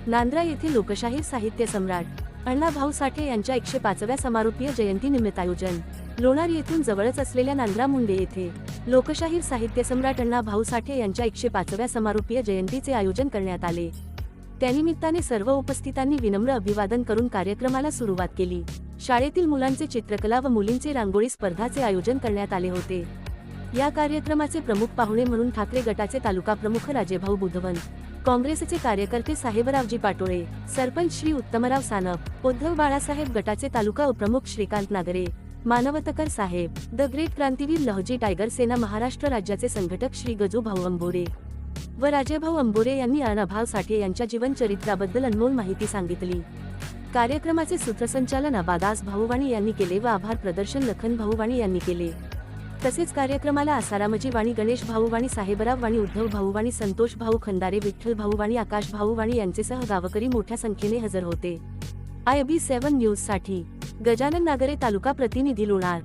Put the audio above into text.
नांद्रा येथे लोकशाहीर साहित्य सम्राट अण्णा भाऊ साठे यांच्या 105व्या समारोपीय जयंतीनिमित्त आयोजन. लोणार येथून जवळच असलेल्या नांद्रा मुंडे येथे लोकशाहीर साहित्य सम्राट अण्णा भाऊ साठे यांच्या 105व्या समारोपीय जयंतीचे आयोजन करण्यात आले. त्यानिमित्ताने सर्व उपस्थितांनी विनम्र अभिवादन करून कार्यक्रमाला सुरुवात केली. शाळेतील मुलांचे चित्रकला व मुलींचे रांगोळी स्पर्धाचे आयोजन करण्यात आले होते. या कार्यक्रमाचे प्रमुख पाहुणे म्हणून ठाकरे गटाचे तालुका प्रमुख राजेभाऊ बुधवंत, काँग्रेसचे कार्यकर्ते साहेबरावजी पाटोळे, सरपंच श्री उत्तमराव सानप, उद्धव बाळासाहेब गटाचे तालुका उपप्रमुख श्रीकांत नागरे, मानवतकर साहेब, द ग्रेट क्रांतीवीर लहजी टायगर सेना महाराष्ट्र राज्याचे संघटक श्री गजू भाऊ अंबोरे व राजेभाऊ अंबोरे यांनी अण्णाभाऊ साठे यांच्या जीवनचरित्राबद्दल अनमोल माहिती सांगितली. कार्यक्रमाचे सूत्रसंचालन आबादास भाऊवाणी यांनी केले व आभार प्रदर्शन लखन भाऊवाणी यांनी केले. तसेच कार्यक्रमाला आसारामजी वाणी, गणेश भाऊवाणी, साहेबराव वाणी, उद्धव भाऊवाणी, संतोष भाऊ खंदारे, विठ्ठल भाऊवाणी, आकाश भाऊवाणी यांचेसह गावकरी मोठ्या संख्येने हजर होते. IB7 न्यूज साठी गजानन नागरे, तालुका प्रतिनिधी लोणार.